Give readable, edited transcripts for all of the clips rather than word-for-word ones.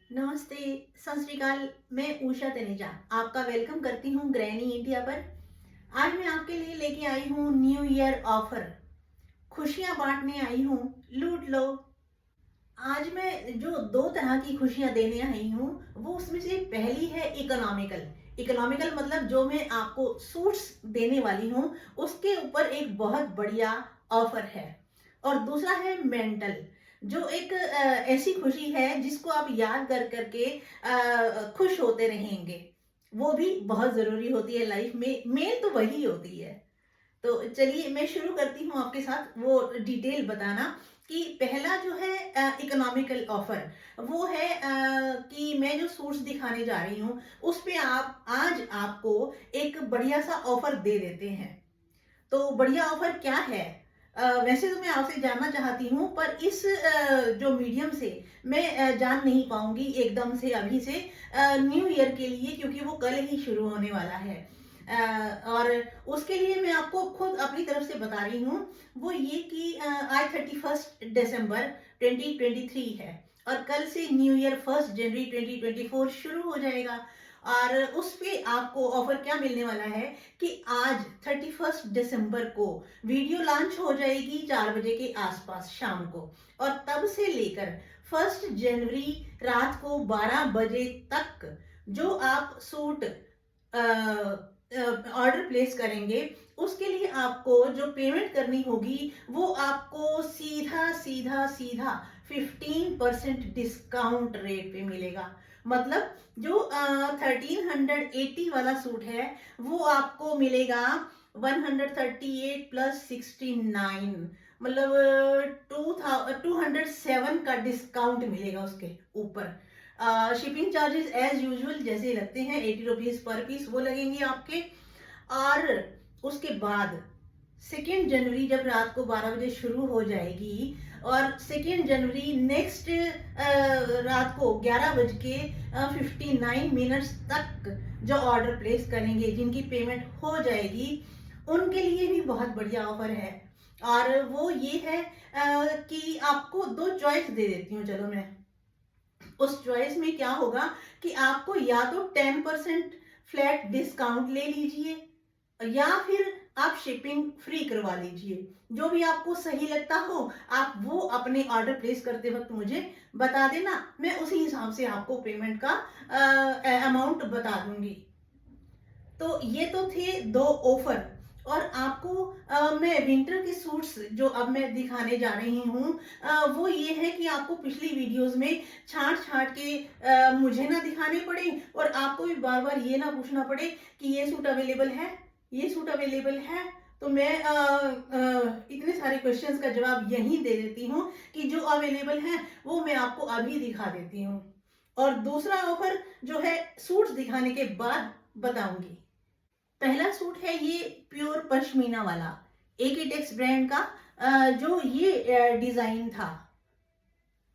नमस्ते, सत श्री अकाल। मैं उषा तनेजा आपका वेलकम करती हूँ ग्रैनी इंडिया पर। आज मैं आपके लिए लेके आई हूँ न्यू ईयर ऑफर। खुशियाँ बांटने आई हूँ, लूट लो। आज मैं जो दो तरह की खुशियाँ देने आई हूँ, वो उसमें से पहली है इकोनॉमिकल। इकोनॉमिकल मतलब जो मैं आपको सूट्स देने वाली हूँ, उसके ऊपर एक बहुत बढ़िया ऑफर है। और दूसरा है मेंटल, जो एक ऐसी खुशी है जिसको आप याद कर करके खुश होते रहेंगे। वो भी बहुत जरूरी होती है लाइफ में, मेन तो वही होती है। तो चलिए मैं शुरू करती हूँ आपके साथ वो डिटेल बताना कि पहला जो है इकोनॉमिकल ऑफर, वो है कि मैं जो सूट्स दिखाने जा रही हूँ उस पे आप आज आपको एक बढ़िया सा ऑफर दे देते हैं। तो बढ़िया ऑफर क्या है? वैसे तो मैं आपसे जानना चाहती हूँ, पर इस जो मीडियम से मैं जान नहीं पाऊंगी एकदम से अभी से न्यू ईयर के लिए, क्योंकि वो कल ही शुरू होने वाला है। और उसके लिए मैं आपको खुद अपनी तरफ से बता रही हूँ, वो ये कि आज 31 दिसंबर 2023 है और कल से न्यू ईयर 1 जनवरी 2024 शुरू हो जाएगा। और उस पे आपको ऑफर क्या मिलने वाला है कि आज 31 दिसंबर को वीडियो लॉन्च हो जाएगी 4 बजे के आसपास शाम को। और तब से लेकर 1 जनवरी रात को 12 बजे तक जो आप सूट ऑर्डर प्लेस करेंगे, उसके लिए आपको जो पेमेंट करनी होगी वो आपको सीधा सीधा सीधा 15% डिस्काउंट रेट पे मिलेगा। मतलब जो 1380 वाला सूट है वो आपको मिलेगा 138 प्लस 69, मतलब 207 का डिस्काउंट मिलेगा उसके ऊपर। शिपिंग चार्जेस एज यूजुअल जैसे लगते हैं, 80 रुपीज पर पीस वो लगेंगे आपके। और उसके बाद 2 जनवरी जब रात को 12 बजे शुरू हो जाएगी और 2 जनवरी नेक्स्ट रात को 11 बज के 59 मिनट्स तक जो ऑर्डर प्लेस करेंगे, जिनकी पेमेंट हो जाएगी, उनके लिए भी बहुत बढ़िया ऑफर है। और वो ये है कि आपको दो चॉइस दे देती हूँ। चलो मैं उस चॉइस में क्या होगा कि आपको या तो 10% फ्लैट डिस्काउंट ले लीजिए या फिर आप शिपिंग फ्री करवा लीजिए। जो भी आपको सही लगता हो आप वो अपने ऑर्डर प्लेस करते वक्त मुझे बता देना, मैं उसी हिसाब से आपको पेमेंट का अमाउंट बता दूंगी। तो ये तो थे दो ऑफर। और आपको मैं विंटर के सूट्स जो अब मैं दिखाने जा रही हूँ, वो ये है कि आपको पिछली वीडियोस में छांट छांट के मुझे ना दिखाने पड़े और आपको भी बार बार ये ना पूछना पड़े कि ये सूट अवेलेबल है, ये सूट अवेलेबल है। तो मैं इतने सारे क्वेश्चंस का जवाब यहीं दे देती हूँ कि जो अवेलेबल है वो मैं आपको अभी दिखा देती हूँ। और दूसरा ऑफर जो है सूट्स दिखाने के बाद बताऊंगी। पहला सूट है ये प्योर पश्मीना वाला, एकीटेक्स ब्रांड का। जो ये डिजाइन था,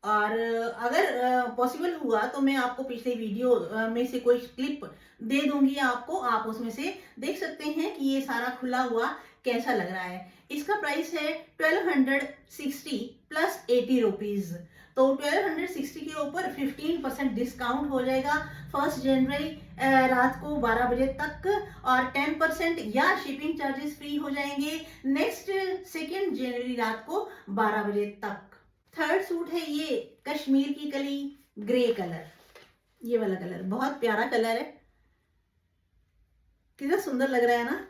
और अगर पॉसिबल हुआ तो मैं आपको पिछले वीडियो में से कोई क्लिप दे दूंगी आपको, आप उसमें से देख सकते हैं कि ये सारा खुला हुआ कैसा लग रहा है। इसका प्राइस है 1260 प्लस 80 रुपीज। तो 1260 के ऊपर 15% डिस्काउंट हो जाएगा 1 जनवरी रात को 12 बजे तक। और 10% या शिपिंग चार्जेस फ्री हो जाएंगे नेक्स्ट 2 जनवरी रात को 12 बजे तक। थर्ड सूट है ये कश्मीर की कली ग्रे कलर। ये वाला कलर बहुत प्यारा कलर है, कितना सुंदर लग रहा है ना,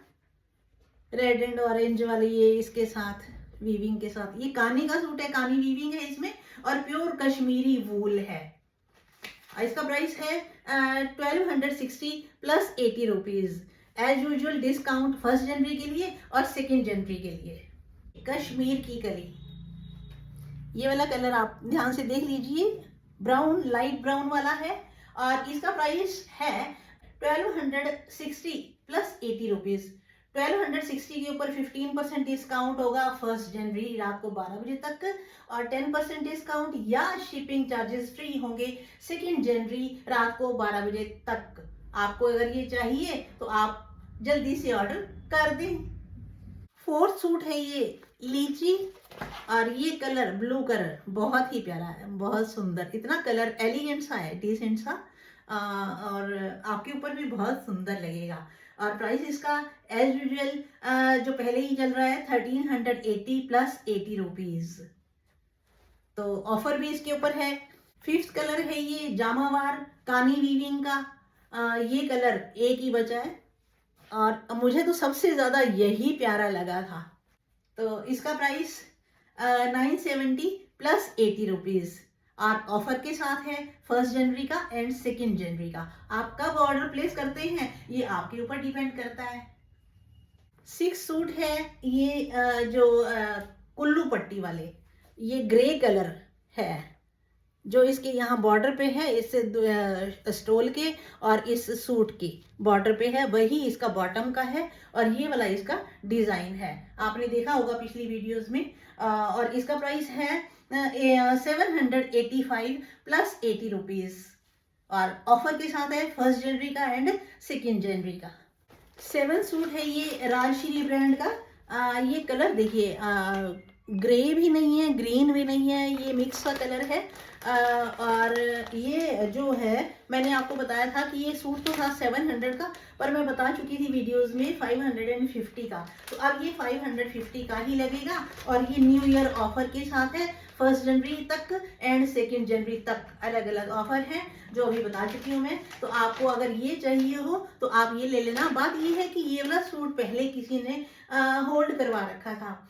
रेड एंड ऑरेंज वाली ये इसके साथ वीविंग के साथ। ये कानी का सूट है, कानी वीविंग है इसमें और प्योर कश्मीरी वूल है। इसका प्राइस है 1260 plus 80 rupees. As usual discount 1 जनवरी के लिए और 2 जनवरी के लिए। कश्मीर की कली, ये वाला कलर आप ध्यान से देख लीजिए, ब्राउन लाइट ब्राउन वाला है। और इसका प्राइस है 1260 प्लस 80 रुपीज। 1260 के ऊपर 15% डिस्काउंट होगा 1 जनवरी रात को 12 बजे तक। और 10% डिस्काउंट या शिपिंग चार्जेस फ्री होंगे 2 जनवरी रात को 12 बजे तक। आपको अगर ये चाहिए तो आप जल्दी से ऑर्डर कर दें। फोर्थ सूट है ये लीची, और ये कलर ब्लू कलर बहुत ही प्यारा है, बहुत सुंदर, इतना कलर एलिगेंट सा है, डिसेंट सा, और आपके ऊपर भी बहुत सुंदर लगेगा। और प्राइस इसका एज यूजुअल जो पहले ही चल रहा है 1380 प्लस 80 रुपीज, तो ऑफर भी इसके ऊपर है। फिफ्थ कलर है ये जामावार कानी वीविंग का, ये कलर एक ही बचा है और मुझे तो सबसे ज्यादा यही प्यारा लगा था। तो इसका प्राइस 970 प्लस 80 रुपीज, और ऑफर के साथ है 1 जनवरी का एंड 2 जनवरी का। आप कब ऑर्डर प्लेस करते हैं ये आपके ऊपर डिपेंड करता है। 6 सूट है ये जो कुल्लू पट्टी वाले, ये ग्रे कलर है, जो इसके यहाँ बॉर्डर पे है, इस स्टोल के और इस सूट के बॉर्डर पे है, वही इसका बॉटम का है, और ये वाला इसका डिजाइन है, आपने देखा होगा पिछली वीडियोस में। और इसका प्राइस है 785 प्लस 80 रुपीज, और ऑफर के साथ है 1 जनवरी का एंड 2 जनवरी का। 7 सूट है ये राजश्री ब्रांड का, ये कलर देखिए, ग्रे भी नहीं है, ग्रीन भी नहीं है, ये मिक्स का कलर है। और ये जो है मैंने आपको बताया था कि ये सूट तो था 700 का, पर मैं बता चुकी थी वीडियोस में 550 का, तो अब ये 550 का ही लगेगा। और ये न्यू ईयर ऑफर के साथ है, 1 जनवरी तक एंड 2 जनवरी तक अलग अलग ऑफर है जो अभी बता चुकी हूँ मैं। तो आपको अगर ये चाहिए हो तो आप ये ले लेना। बात ये है कि ये वाला सूट पहले किसी ने होल्ड करवा रखा था,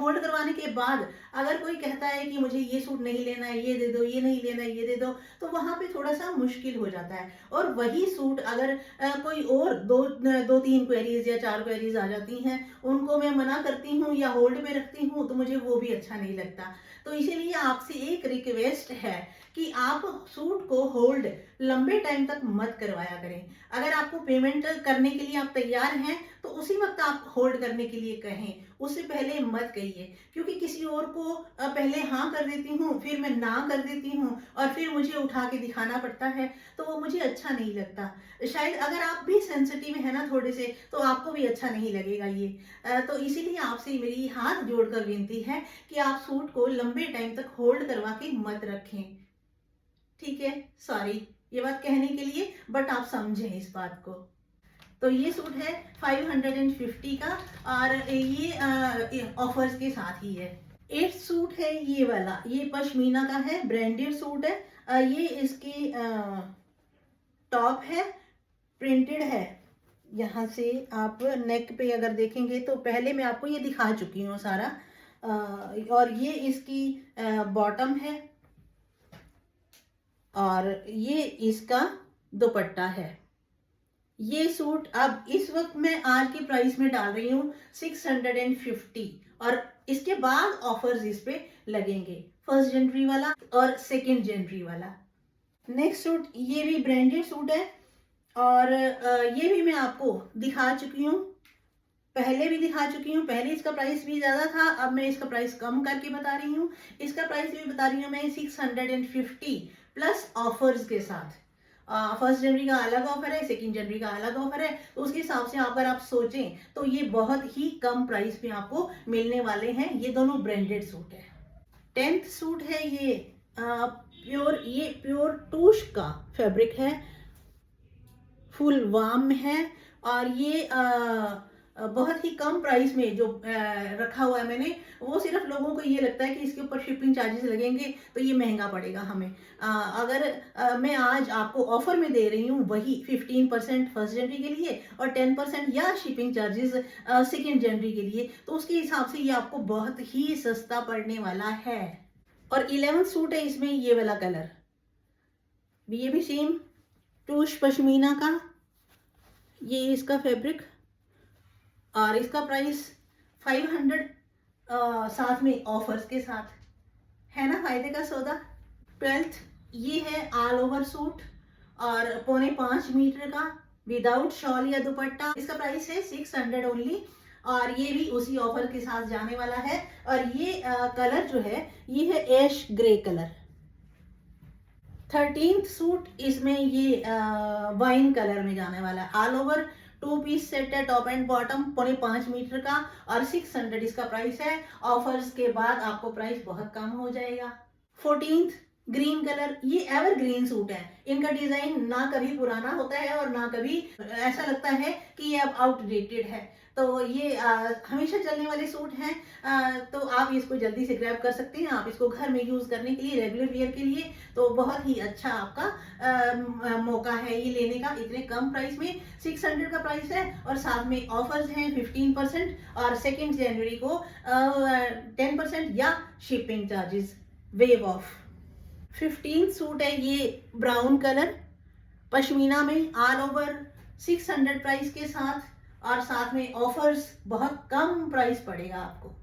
होल्ड करवाने के बाद अगर कोई कहता है कि मुझे ये सूट नहीं लेना है, ये दे दो, ये नहीं लेना है, ये दे दो, तो वहां पे थोड़ा सा मुश्किल हो जाता है। और वही सूट अगर कोई और दो तीन क्वेरीज या 4 क्वेरीज आ जाती हैं, उनको मैं मना करती हूँ या होल्ड में रखती हूँ, तो मुझे वो भी अच्छा नहीं लगता। तो इसीलिए आपसे एक रिक्वेस्ट है कि आप सूट को होल्ड लंबे टाइम तक मत करवाया करें। अगर आपको पेमेंट करने के लिए आप तैयार हैं तो उसी वक्त आप होल्ड करने के लिए कहें, उससे पहले मत कहिए, क्योंकि किसी और को पहले हाँ कर देती हूँ, फिर मैं ना कर देती हूँ, और फिर मुझे उठा के दिखाना पड़ता है, तो वो मुझे अच्छा नहीं लगता। शायद अगर आप भी सेंसिटिव है ना थोड़े से, तो आपको भी अच्छा नहीं लगेगा ये। तो इसीलिए आपसे मेरी हाथ जोड़कर विनती है कि आप सूट को लंबे टाइम तक होल्ड करवा के मत रखें, ठीक है। सॉरी ये बात कहने के लिए, बट आप समझें इस बात को। तो ये सूट है 550 का, और ये ऑफर्स के साथ ही है। 8 सूट है ये वाला, ये पश्मीना का है, ब्रांडेड सूट है। ये इसकी टॉप है, प्रिंटेड है। यहाँ से आप नेक पे अगर देखेंगे तो पहले मैं आपको ये दिखा चुकी हूँ सारा, और ये इसकी बॉटम है, और ये इसका दुपट्टा है। ये सूट अब इस वक्त मैं आज की प्राइस में डाल रही हूँ 650, और इसके बाद ऑफर्स इस पे लगेंगे, 1 जनवरी वाला और 2 जनवरी वाला। नेक्स्ट सूट ये भी ब्रांडेड सूट है, और ये भी मैं आपको दिखा चुकी हूँ, पहले भी दिखा चुकी हूँ। पहले इसका प्राइस भी ज़्यादा था, अब मैं इसका प्राइस कम करके बता रही हूँ। इसका प्राइस भी बता रही हूँ मैं 650 प्लस ऑफर्स के साथ। 1 जनवरी का अलग ऑफर है, 2 जनवरी का अलग ऑफर है, तो उसके हिसाब से अगर आप सोचें तो ये बहुत ही कम प्राइस में आपको मिलने वाले हैं। ये दोनों ब्रांडेड सूट है। 10th सूट है ये प्योर टूश का फैब्रिक है, फुल वार्म है, और ये बहुत ही कम प्राइस में जो रखा हुआ है मैंने, वो सिर्फ लोगों को ये लगता है कि इसके ऊपर शिपिंग चार्जेस लगेंगे तो ये महंगा पड़ेगा हमें। अगर मैं आज आपको ऑफर में दे रही हूँ वही 15% 1 जनवरी के लिए और 10% या शिपिंग चार्जेस 2 जनवरी के लिए, तो उसके हिसाब से ये आपको बहुत ही सस्ता पड़ने वाला है। और 11th सूट है इसमें ये वाला कलर, ये भी सेम टूश पश्मीना का, ये इसका फैब्रिक, और इसका प्राइस 500 साथ में ऑफर्स के साथ है ना, फायदे का सौदा। 12th ये है ऑल ओवर सूट और 4.25 मीटर का विदाउट शॉल या दुपट्टा, इसका प्राइस है 600 ओनली, और ये भी उसी ऑफर के साथ जाने वाला है। और ये कलर जो है ये है ऐश ग्रे कलर। 13th सूट इसमें ये वाइन कलर में जाने वाला है, ऑल ओवर 2 पीस सेट है, टॉप एंड बॉटम, 5.5 मीटर का, और 600 इसका प्राइस है। ऑफर्स के बाद आपको प्राइस बहुत कम हो जाएगा। 14th ग्रीन कलर, ये एवरग्रीन सूट है। इनका डिजाइन ना कभी पुराना होता है और ना कभी ऐसा लगता है कि ये अब आउटडेटेड है। तो ये हमेशा चलने वाले सूट हैं। तो आप इसको जल्दी से ग्रैब कर सकते हैं। आप इसको घर में यूज करने के लिए, रेगुलर वेयर के लिए तो बहुत ही अच्छा आपका मौका है ये लेने का, इतने कम प्राइस में। 600 का प्राइस है और साथ में ऑफर्स हैं 15% और 2 जनवरी को 10% या shipping charges wave of. 15 suit है ये, ब्राउन कलर, पश्मीना में, ऑल ओवर 600 प्राइस के साथ, और साथ में ऑफर्स, बहुत कम प्राइस पड़ेगा आपको।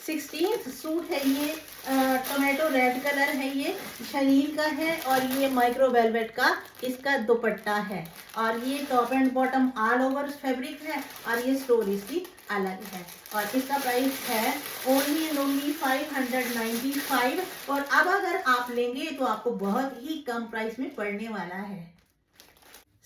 16th सूट है ये, टोमेटो रेड कलर है, ये शनील का है और ये माइक्रो वेलवेट का इसका दुपट्टा है, और ये top and bottom all over fabric है, और ये स्टोर इसकी अलग है, और इसका प्राइस है ओनली एंड ओनली 595। और अब अगर आप लेंगे तो आपको बहुत ही कम प्राइस में पड़ने वाला है।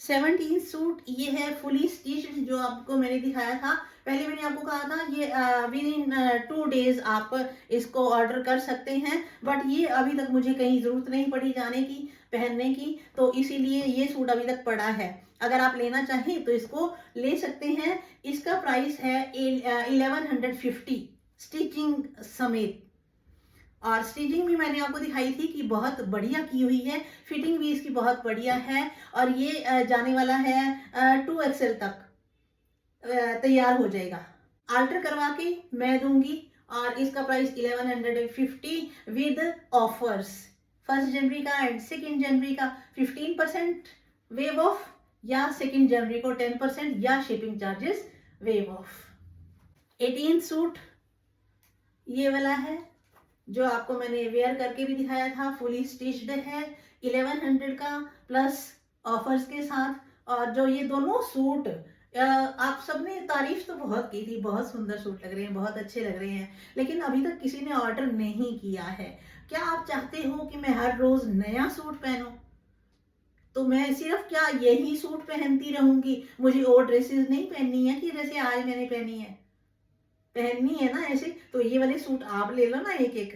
17 सूट ये है, फुली स्टिच्ड, जो आपको मैंने दिखाया था। पहले मैंने आपको कहा था ये विद इन 2 डेज आप इसको ऑर्डर कर सकते हैं, बट ये अभी तक मुझे कहीं ज़रूरत नहीं पड़ी जाने की, पहनने की, तो इसीलिए ये सूट अभी तक पड़ा है। अगर आप लेना चाहें तो इसको ले सकते हैं। इसका प्राइस है 1150 स्टिचिंग समेत, और स्टिचिंग भी मैंने आपको दिखाई थी कि बहुत बढ़िया की हुई है, फिटिंग भी इसकी बहुत बढ़िया है, और ये जाने वाला है 2XL तक तैयार हो जाएगा। आल्टर करवा के मैं दूंगी, और इसका प्राइस 1150 विद ऑफर्स। 1 जनवरी का एंड 2 जनवरी का 15% वेव ऑफ, या 2 जनवरी को 10% या shipping charges wave of. 18 suit ये वाला है, जो आपको मैंने वेयर करके भी दिखाया था, फुली स्टिच्ड है, 1100 का प्लस ऑफर्स के साथ। और जो ये दोनों सूट आप सबने तारीफ तो बहुत की थी, बहुत सुंदर सूट लग रहे हैं, बहुत अच्छे लग रहे हैं, लेकिन अभी तक किसी ने ऑर्डर नहीं किया है। क्या आप चाहते हो कि मैं हर रोज नया सूट पहनूं? तो मैं सिर्फ क्या यही सूट पहनती रहूंगी? मुझे और ड्रेसेस नहीं पहननी है कि जैसे आज मैंने पहनी है, पहननी है ना ऐसे, तो ये वाले सूट आप ले लो ना एक एक।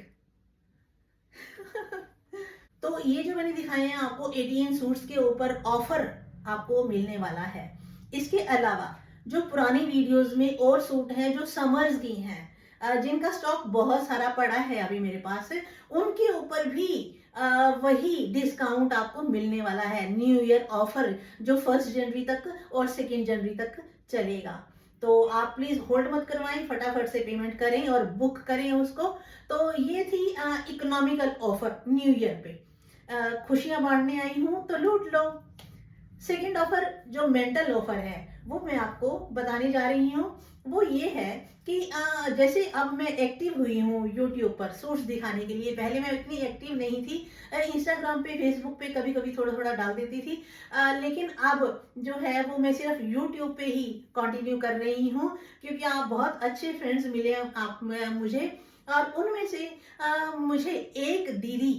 तो ये जो मैंने दिखाए हैं आपको 18 सूट्स के ऊपर ऑफर आपको मिलने वाला है। इसके अलावा जो पुरानी वीडियोस में और सूट हैं जो समर्स की हैं, जिनका स्टॉक बहुत सारा पड़ा है अभी मेरे पास, उनके ऊपर भी वही डिस्काउंट आपको मिलने वाला है। न्यू ईयर ऑफर जो 1 जनवरी तक और 2 जनवरी तक चलेगा। तो आप प्लीज होल्ड मत करवाएं, फटाफट से पेमेंट करें और बुक करें उसको। तो ये थी इकोनॉमिकल ऑफर न्यू ईयर पे। खुशियां बांटने आई हूं तो लूट लो। सेकंड ऑफर जो मेंटल ऑफर है वो मैं आपको बताने जा रही हूँ। वो ये है कि जैसे अब मैं एक्टिव हुई हूँ यूट्यूब पर सूट्स दिखाने के लिए। पहले मैं इतनी एक्टिव नहीं थी, इंस्टाग्राम पे, फेसबुक पे कभी कभी थोड़ा थोड़ा डाल देती थी, लेकिन अब जो है वो मैं सिर्फ यूट्यूब पे ही कंटिन्यू कर रही हूँ, क्योंकि आप बहुत अच्छे फ्रेंड्स मिले आप मुझे, और उनमें से मुझे एक दीदी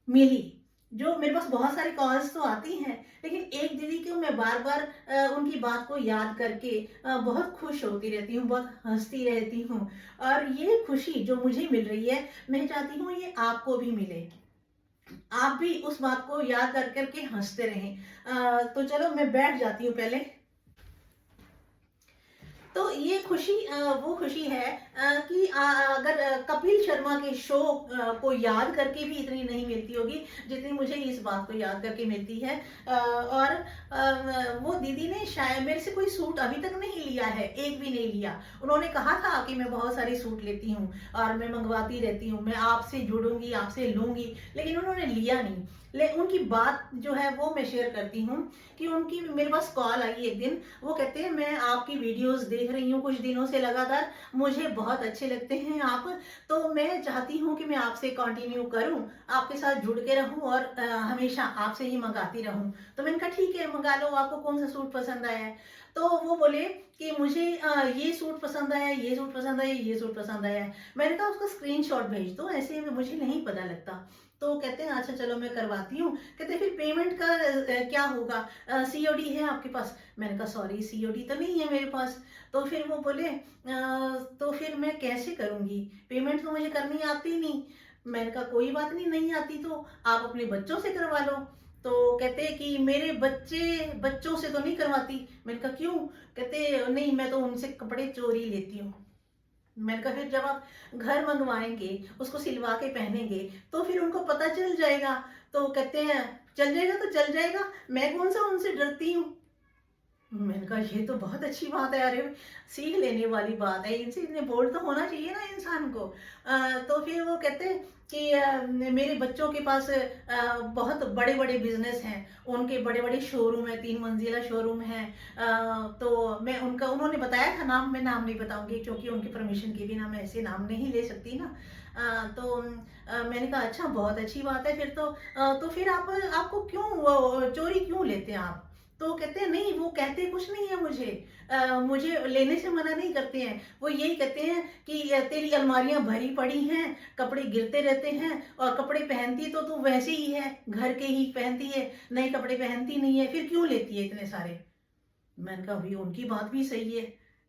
मिली जो मेरे पास, बहुत सारे कॉल्स तो आती हैं, लेकिन एक दीदी को मैं बार बार उनकी बात को याद करके बहुत खुश होती रहती हूँ, बहुत हंसती रहती हूँ। और ये खुशी जो मुझे मिल रही है, मैं चाहती हूँ ये आपको भी मिले, आप भी उस बात को याद कर करके हंसते रहें। तो चलो मैं बैठ जाती हूँ पहले। तो ये खुशी वो खुशी है कि अगर कपिल शर्मा के शो को याद करके भी इतनी नहीं मिलती होगी जितनी मुझे इस बात को याद करके मिलती है। और वो दीदी ने शायद मेरे से कोई सूट अभी तक नहीं लिया है, एक भी नहीं लिया। उन्होंने कहा था कि मैं बहुत सारे सूट लेती हूँ और मैं मंगवाती रहती हूँ, मैं आपसे जुड़ूंगी, आपसे लूंगी, लेकिन उन्होंने लिया नहीं। उनकी बात जो है वो मैं शेयर करती हूँ कि उनकी मेरे पास कॉल आई एक दिन। वो कहते हैं मैं आपकी वीडियोस देख रही हूँ कुछ दिनों से लगातार, मुझे बहुत अच्छे लगते हैं आप, तो मैं चाहती हूँ कि मैं आपसे कंटिन्यू करूँ, आपके साथ जुड़ के रहूँ और हमेशा आपसे ही मंगाती रहूँ। तो मैंने कहा ठीक है मंगा लो, आपको कौन सा सूट पसंद आया है? तो वो बोले कि मुझे ये सूट पसंद आया, ये सूट पसंद आया, ये सूट पसंद आया। मैंने कहा उसका स्क्रीनशॉट भेज दो, ऐसे में मुझे नहीं पता लगता। तो कहते हैं अच्छा चलो मैं करवाती हूँ। कहते फिर पेमेंट का क्या होगा, सीओडी है आपके पास? मैंने कहा सॉरी सीओडी तो नहीं है मेरे पास। तो फिर वो बोले तो फिर मैं कैसे करूँगी, पेमेंट तो मुझे करनी आती नहीं। मैंने कहा कोई बात नहीं, नहीं आती तो आप अपने बच्चों से करवा लो। तो कहते कि मेरे बच्चे बच्चों से तो नहीं करवाती। मैंने कहा क्यों? कहते नहीं मैं तो उनसे कपड़े चोरी लेती हूँ। मैंने कहा फिर जब आप घर मंगवाएंगे, उसको सिलवा के पहनेंगे तो फिर उनको पता चल जाएगा। तो कहते हैं चल जाएगा तो चल जाएगा, मैं कौन सा उनसे डरती हूँ। मैंने कहा ये तो बहुत अच्छी बात है, अरे सीख लेने वाली बात है, इनसे इतने बोल्ड तो होना चाहिए ना इंसान को। तो फिर वो कहते हैं कि मेरे बच्चों के पास बहुत बड़े बड़े बिजनेस हैं, उनके बड़े बड़े शोरूम है, 3 मंजिला शोरूम है। तो मैं उनका, उन्होंने बताया था नाम, मैं नाम नहीं बताऊंगी क्योंकि उनकी परमिशन के बिना मैं ऐसे नाम नहीं ले सकती ना। तो मैंने कहा अच्छा बहुत अच्छी बात है, फिर तो फिर आपको क्यों वो चोरी क्यों लेते हैं आप? तो कहते हैं नहीं वो कहते कुछ नहीं है मुझे, मुझे लेने से मना नहीं करते हैं। वो यही कहते हैं कि तेरी अलमारियां भरी पड़ी हैं, कपड़े गिरते रहते हैं, और कपड़े पहनती तो तू वैसे ही है, घर के ही पहनती है, नए कपड़े पहनती नहीं है, फिर क्यों लेती है इतने सारे। मैंने कहा भाई उनकी बात भी सही है,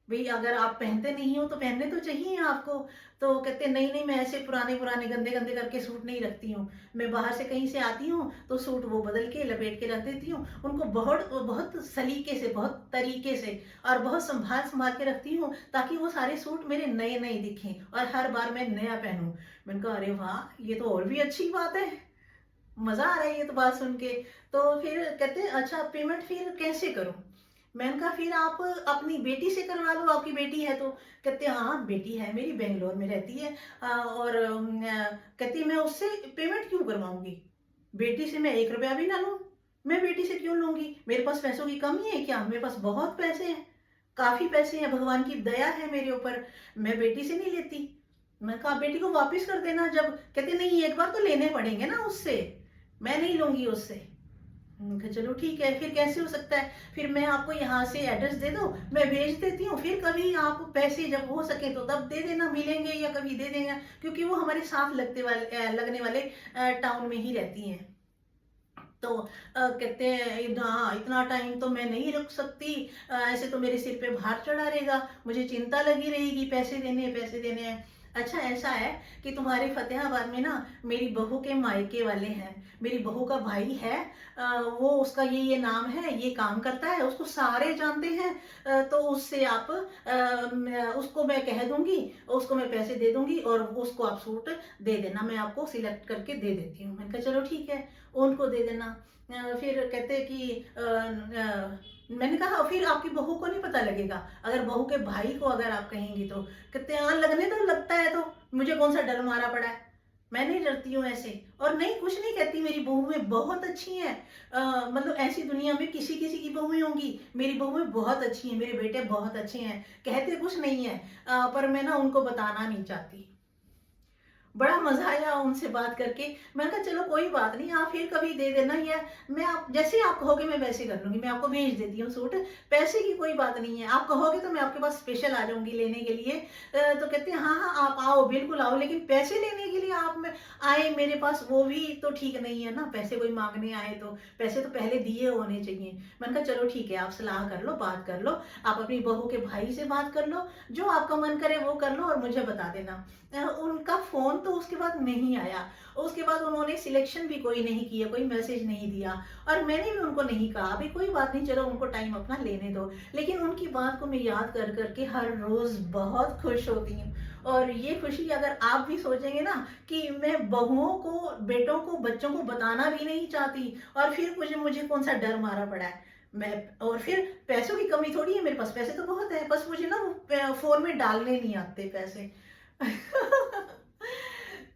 भाई अगर आप पहनते नहीं हो तो पहनने तो चाहिए आपको। तो कहते नहीं नहीं मैं ऐसे पुराने पुराने गंदे गंदे करके सूट नहीं रखती हूँ, मैं बाहर से कहीं से आती हूँ तो सूट वो बदल के लपेट के रख देती हूँ, उनको बहुत बहुत सलीके से, बहुत तरीके से और बहुत संभाल संभाल के रखती हूँ ताकि वो सारे सूट मेरे नए नए दिखें और हर बार मैं नया पहनूं। मैंने कहा अरे वाह ये तो और भी अच्छी बात है, मजा आ रहा है ये तो बात सुन के। तो फिर कहते हैं अच्छा पेमेंट फिर कैसे करूं? मैंने कहा फिर आप अपनी बेटी से करवा लो, आपकी बेटी है तो। कहते हाँ बेटी है मेरी, बेंगलोर में रहती है, और कहती मैं उससे पेमेंट क्यों करवाऊंगी, बेटी से मैं 1 रुपया भी ना लूं, मैं बेटी से क्यों लूंगी, मेरे पास पैसों की कमी है क्या? मेरे पास बहुत पैसे हैं, काफी पैसे हैं, भगवान की दया है मेरे ऊपर, मैं बेटी से नहीं लेती। मैं कहा बेटी को वापस कर देना जब। कहते नहीं एक बार तो लेने पड़ेंगे ना उससे, मैं नहीं लूंगी उससे। मैंने कहा चलो ठीक है, फिर कैसे हो सकता है, फिर मैं आपको यहाँ से एड्रेस दे दो, मैं भेज देती हूँ, फिर कभी आप पैसे जब हो सके तो तब दे देना, मिलेंगे या कभी दे देंगे, क्योंकि वो हमारे साथ लगने वाले टाउन में ही रहती हैं। तो कहते हैं हाँ इतना टाइम तो मैं नहीं रुक सकती, ऐसे तो मेरे सिर पे भार चढ़ा रहेगा, मुझे चिंता लगी रहेगी, पैसे देने हैं पैसे देने हैं। अच्छा ऐसा है कि तुम्हारे फतेहाबाद में ना मेरी बहू के मायके वाले हैं, मेरी बहू का भाई है, वो उसका ये नाम है, ये काम करता है, उसको सारे जानते हैं, तो उससे आप उसको मैं कह दूंगी, उसको मैं पैसे दे दूंगी और उसको आप सूट दे देना, मैं आपको सिलेक्ट करके दे देती हूँ। मैंने कहा चलो ठीक है उनको दे देना। फिर कहते कि मैंने कहा फिर आपकी बहू को नहीं पता लगेगा अगर बहू के भाई को अगर आप कहेंगी तो? कहते हाँ लगने तो लगता है, तो मुझे कौन सा डर मारा पड़ा है, मैं नहीं डरती हूँ ऐसे। और नहीं कुछ नहीं कहती, मेरी बहुएं बहुत अच्छी हैं, मतलब ऐसी दुनिया में किसी किसी की बहुएं होंगी, मेरी बहुएं बहुत अच्छी हैं, मेरे बेटे बहुत अच्छे हैं, कहते कुछ नहीं है, पर मैं ना उनको बताना नहीं चाहती। बड़ा मजा आया उनसे बात करके। मैंने कहा चलो कोई बात नहीं, आप फिर कभी दे देना, या मैं आप जैसे आप कहोगे मैं वैसे कर लूंगी, मैं आपको भेज देती हूँ सूट, पैसे की कोई बात नहीं है, आप कहोगे तो मैं आपके पास स्पेशल आ जाऊंगी लेने के लिए। तो कहते हैं हाँ हाँ आप आओ बिल्कुल आओ, लेकिन पैसे लेने के लिए आप में आए मेरे पास वो भी तो ठीक नहीं है ना, पैसे कोई मांगने आए तो पैसे तो पहले दिए होने चाहिए। मैंने कहा चलो ठीक है आप सलाह कर लो, बात कर लो, आप अपनी बहू के भाई से बात कर लो, जो आपका मन करे वो कर लो और मुझे बता देना। उनका फोन तो उसके बाद नहीं आया, उसके बाद उन्होंने सिलेक्शन भी कोई नहीं किया, कोई मैसेज नहीं दिया, और मैंने भी उनको नहीं कहा अभी कोई बात नहीं, चलो उनको टाइम अपना लेने दो। लेकिन उनकी बात को मैं याद कर करके हर रोज बहुत खुश होती हूँ। और ये खुशी अगर आप भी सोचेंगे ना कि मैं बहुओं को, बेटों को, बच्चों को बताना भी नहीं चाहती और फिर मुझे कौन सा डर मारा पड़ा है, मैं और फिर पैसों की कमी थोड़ी है, मेरे पास पैसे तो बहुत है, बस मुझे ना फोन में डालने नहीं आते पैसे।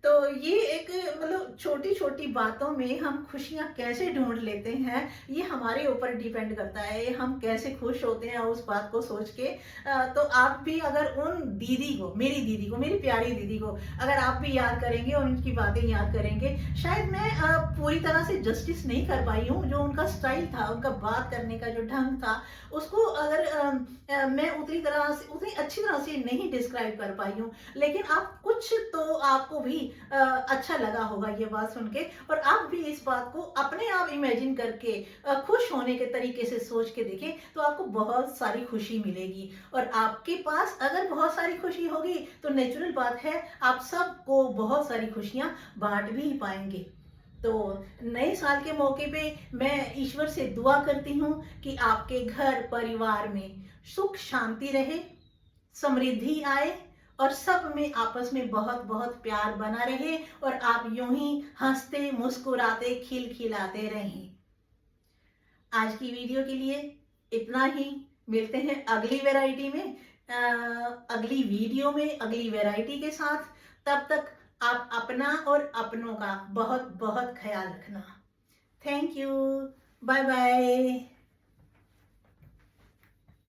तो ये एक मतलब छोटी छोटी बातों में हम खुशियां कैसे ढूंढ लेते हैं, ये हमारे ऊपर डिपेंड करता है, हम कैसे खुश होते हैं उस बात को सोच के। तो आप भी अगर उन दीदी को, मेरी दीदी को, मेरी प्यारी दीदी को अगर आप भी याद करेंगे और उनकी बातें याद करेंगे, शायद मैं पूरी तरह से जस्टिस नहीं कर पाई हूँ, जो उनका स्टाइल था, उनका बात करने का जो ढंग था, उसको अगर मैं उतनी अच्छी तरह से नहीं डिस्क्राइब कर पाई हूँ, लेकिन आप कुछ तो आपको भी अच्छा लगा होगा ये बात सुन के, और आप भी इस बात को अपने आप इमेजिन करके खुश होने के तरीके से सोच के देखें, तो आपको बहुत सारी खुशी मिलेगी। और आपके पास अगर बहुत सारी खुशी होगी तो नेचुरल बात है आप सबको बहुत सारी खुशियां बांट भी पाएंगे। तो नए साल के मौके पे मैं ईश्वर से दुआ करती हूँ कि आपके घर परिवार में सुख शांति रहे, समृद्धि आए, और सब में आपस में बहुत बहुत प्यार बना रहे, और आप यूं ही हंसते मुस्कुराते खिलखिलाते रहें। आज की वीडियो के लिए इतना ही। मिलते हैं अगली वैरायटी में, अगली वीडियो में अगली वैरायटी के साथ। तब तक आप अपना और अपनों का बहुत बहुत ख्याल रखना। Thank you. Bye bye.